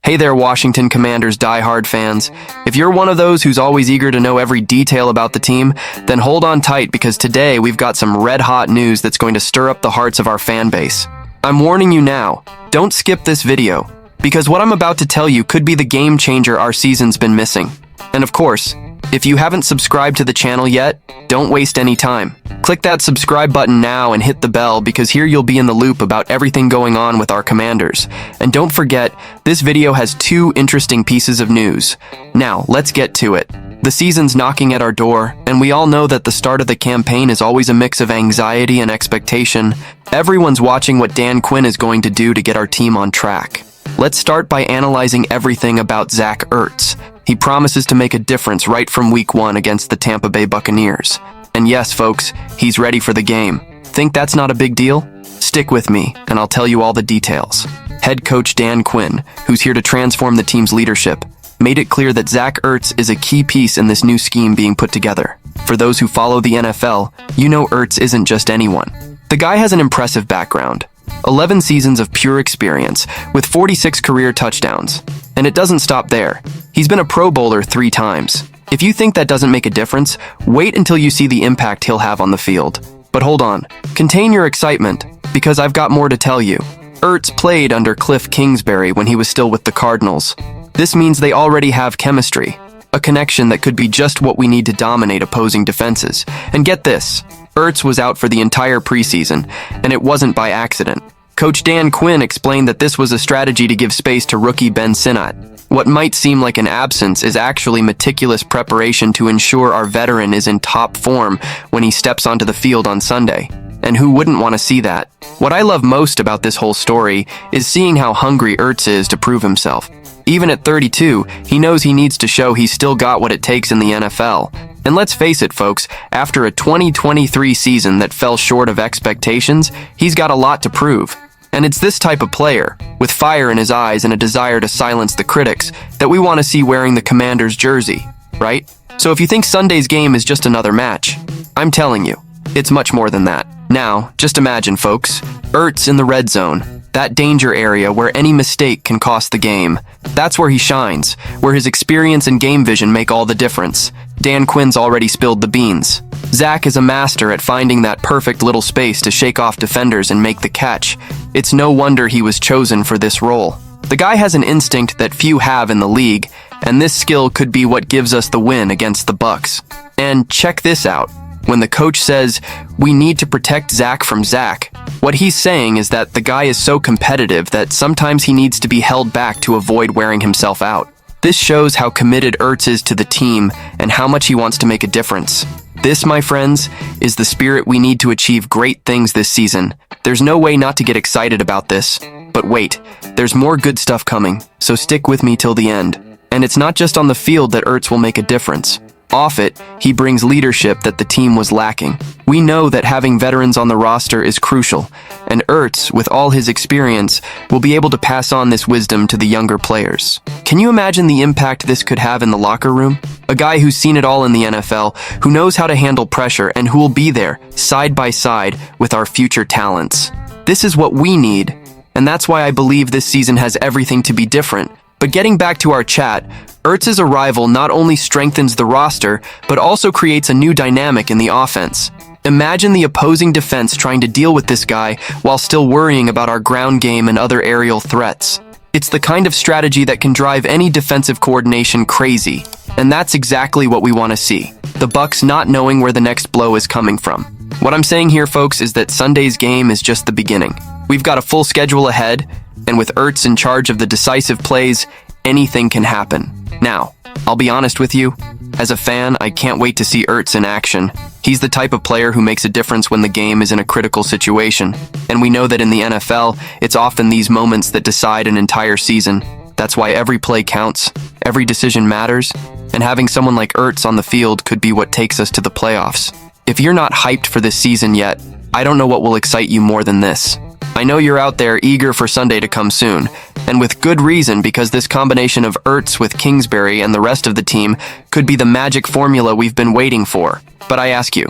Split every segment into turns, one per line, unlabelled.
Hey there, Washington Commanders diehard fans. If you're one of those who's always eager to know every detail about the team, then hold on tight because today we've got some red-hot news that's going to stir up the hearts of our fan base. I'm warning you now, don't skip this video, because what I'm about to tell you could be the game changer our season's been missing. And of course, if you haven't subscribed to the channel yet, don't waste any time. Click that subscribe button now and hit the bell because here you'll be in the loop about everything going on with our Commanders. And don't forget, this video has 2 interesting pieces of news. Now, let's get to it. The season's knocking at our door, and we all know that the start of the campaign is always a mix of anxiety and expectation. Everyone's watching what Dan Quinn is going to do to get our team on track. Let's start by analyzing everything about Zach Ertz. He promises to make a difference right from week 1 against the Tampa Bay Buccaneers. And yes, folks, he's ready for the game. Think that's not a big deal? Stick with me, and I'll tell you all the details. Head coach Dan Quinn, who's here to transform the team's leadership, made it clear that Zach Ertz is a key piece in this new scheme being put together. For those who follow the NFL, you know Ertz isn't just anyone. The guy has an impressive background. 11 seasons of pure experience, with 46 career touchdowns. And it doesn't stop there. He's been a Pro Bowler 3 times. If you think that doesn't make a difference, wait until you see the impact he'll have on the field. But hold on, contain your excitement, because I've got more to tell you. Ertz played under Cliff Kingsbury when he was still with the Cardinals. This means they already have chemistry, a connection that could be just what we need to dominate opposing defenses. And get this, Ertz was out for the entire preseason, and it wasn't by accident. Coach Dan Quinn explained that this was a strategy to give space to rookie Ben Sinnott. What might seem like an absence is actually meticulous preparation to ensure our veteran is in top form when he steps onto the field on Sunday. And who wouldn't want to see that? What I love most about this whole story is seeing how hungry Ertz is to prove himself. Even at 32, he knows he needs to show he's still got what it takes in the NFL. And let's face it, folks, after a 2023 season that fell short of expectations, he's got a lot to prove. And it's this type of player, with fire in his eyes and a desire to silence the critics, that we want to see wearing the Commanders jersey, right? So if you think Sunday's game is just another match, I'm telling you, it's much more than that. Now, just imagine, folks, Ertz in the red zone, that danger area where any mistake can cost the game. That's where he shines, where his experience and game vision make all the difference. Dan Quinn's already spilled the beans. Zach is a master at finding that perfect little space to shake off defenders and make the catch. It's no wonder he was chosen for this role. The guy has an instinct that few have in the league, and this skill could be what gives us the win against the Bucs. And check this out. When the coach says, we need to protect Zach from Zach, what he's saying is that the guy is so competitive that sometimes he needs to be held back to avoid wearing himself out. This shows how committed Ertz is to the team and how much he wants to make a difference. This, my friends, is the spirit we need to achieve great things this season. There's no way not to get excited about this. But wait, there's more good stuff coming, so stick with me till the end. And it's not just on the field that Ertz will make a difference. Off it, he brings leadership that the team was lacking. We know that having veterans on the roster is crucial, and Ertz, with all his experience, will be able to pass on this wisdom to the younger players. Can you imagine the impact this could have in the locker room? A guy who's seen it all in the NFL, who knows how to handle pressure, and who will be there, side by side, with our future talents. This is what we need, and that's why I believe this season has everything to be different. But getting back to our chat, Ertz's arrival not only strengthens the roster, but also creates a new dynamic in the offense. Imagine the opposing defense trying to deal with this guy while still worrying about our ground game and other aerial threats. It's the kind of strategy that can drive any defensive coordination crazy, and that's exactly what we want to see. The Bucs not knowing where the next blow is coming from. What I'm saying here, folks, is that Sunday's game is just the beginning. We've got a full schedule ahead, and with Ertz in charge of the decisive plays, anything can happen. Now, I'll be honest with you, as a fan, I can't wait to see Ertz in action. He's the type of player who makes a difference when the game is in a critical situation, and we know that in the NFL, it's often these moments that decide an entire season. That's why every play counts, every decision matters, and having someone like Ertz on the field could be what takes us to the playoffs. If you're not hyped for this season yet, I don't know what will excite you more than this. I know you're out there eager for Sunday to come soon, and with good reason because this combination of Ertz with Kingsbury and the rest of the team could be the magic formula we've been waiting for. But I ask you,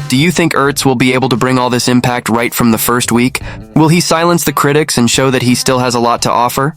do you think Ertz will be able to bring all this impact right from the first week? Will he silence the critics and show that he still has a lot to offer?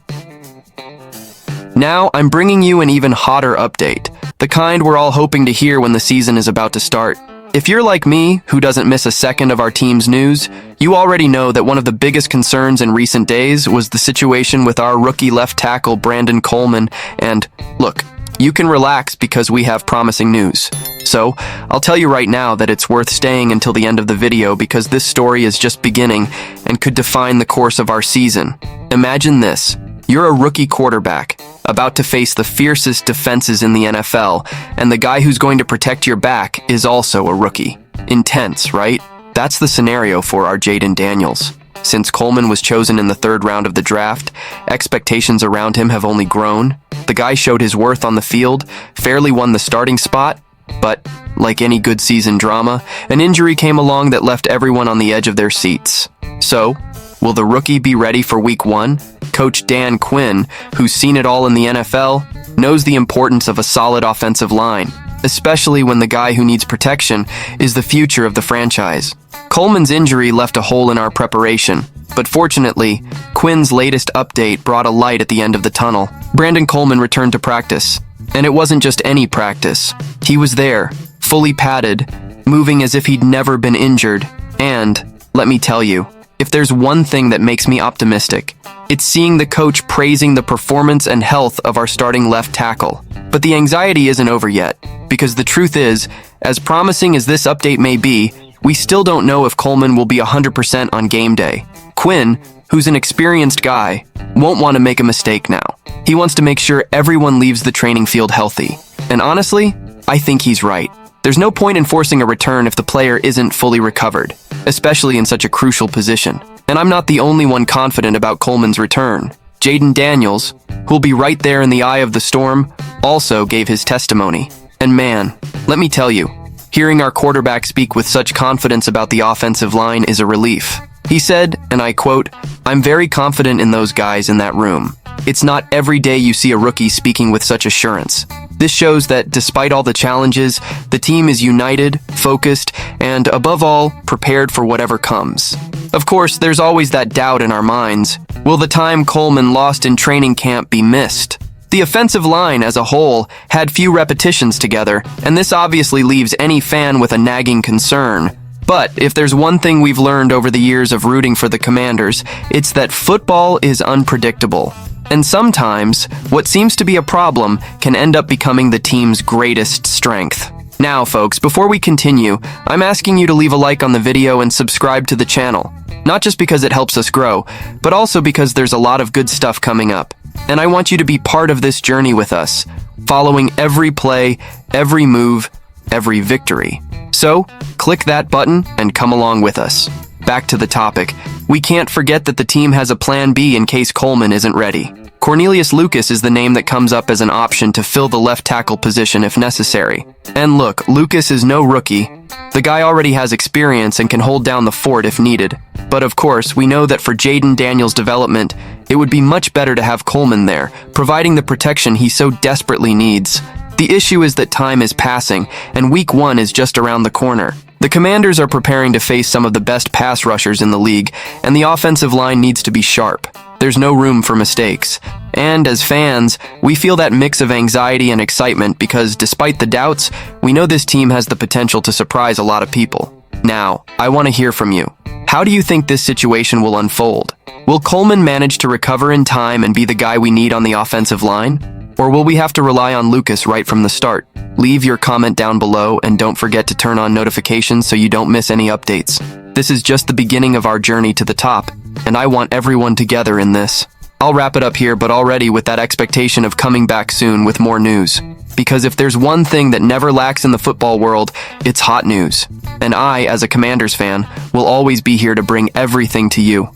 Now, I'm bringing you an even hotter update, the kind we're all hoping to hear when the season is about to start. If you're like me, who doesn't miss a second of our team's news, you already know that one of the biggest concerns in recent days was the situation with our rookie left tackle Brandon Coleman, and look, you can relax because we have promising news. So, I'll tell you right now that it's worth staying until the end of the video because this story is just beginning and could define the course of our season. Imagine this. You're a rookie quarterback, about to face the fiercest defenses in the NFL, and the guy who's going to protect your back is also a rookie. Intense, right? That's the scenario for our Jayden Daniels. Since Coleman was chosen in the 3rd round of the draft, expectations around him have only grown. The guy showed his worth on the field, fairly won the starting spot, but, like any good season drama, an injury came along that left everyone on the edge of their seats. So, will the rookie be ready for Week 1? Coach Dan Quinn, who's seen it all in the NFL, knows the importance of a solid offensive line, especially when the guy who needs protection is the future of the franchise. Coleman's injury left a hole in our preparation, but fortunately, Quinn's latest update brought a light at the end of the tunnel. Brandon Coleman returned to practice, and it wasn't just any practice. He was there, fully padded, moving as if he'd never been injured, and, let me tell you, if there's one thing that makes me optimistic, it's seeing the coach praising the performance and health of our starting left tackle. But the anxiety isn't over yet, because the truth is, as promising as this update may be, we still don't know if Coleman will be 100% on game day. Quinn, who's an experienced guy, won't want to make a mistake now. He wants to make sure everyone leaves the training field healthy. And honestly, I think he's right. There's no point in forcing a return if the player isn't fully recovered, especially in such a crucial position. And I'm not the only one confident about Coleman's return. Jayden Daniels, who'll be right there in the eye of the storm, also gave his testimony. And man, let me tell you, hearing our quarterback speak with such confidence about the offensive line is a relief. He said, and I quote, "I'm very confident in those guys in that room. It's not every day you see a rookie speaking with such assurance. This shows that despite all the challenges, the team is united, focused, and above all, prepared for whatever comes." Of course, there's always that doubt in our minds. Will the time Coleman lost in training camp be missed? The offensive line as a whole had few repetitions together, and this obviously leaves any fan with a nagging concern. But if there's one thing we've learned over the years of rooting for the Commanders, it's that football is unpredictable. And sometimes, what seems to be a problem can end up becoming the team's greatest strength. Now, folks, before we continue, I'm asking you to leave a like on the video and subscribe to the channel. Not just because it helps us grow, but also because there's a lot of good stuff coming up. And I want you to be part of this journey with us, following every play, every move, every victory. So, click that button and come along with us. Back to the topic. We can't forget that the team has a plan B in case Coleman isn't ready. Cornelius Lucas is the name that comes up as an option to fill the left tackle position if necessary. And look, Lucas is no rookie. The guy already has experience and can hold down the fort if needed. But of course, we know that for Jayden Daniels' development, it would be much better to have Coleman there, providing the protection he so desperately needs. The issue is that time is passing, and Week 1 is just around the corner. The Commanders are preparing to face some of the best pass rushers in the league, and the offensive line needs to be sharp. There's no room for mistakes. And as fans, we feel that mix of anxiety and excitement because despite the doubts, we know this team has the potential to surprise a lot of people. Now, I want to hear from you. How do you think this situation will unfold? Will Coleman manage to recover in time and be the guy we need on the offensive line? Or will we have to rely on Lucas right from the start? Leave your comment down below and don't forget to turn on notifications so you don't miss any updates. This is just the beginning of our journey to the top, and I want everyone together in this. I'll wrap it up here, but already with that expectation of coming back soon with more news. Because if there's one thing that never lacks in the football world, it's hot news. And I, as a Commanders fan, will always be here to bring everything to you.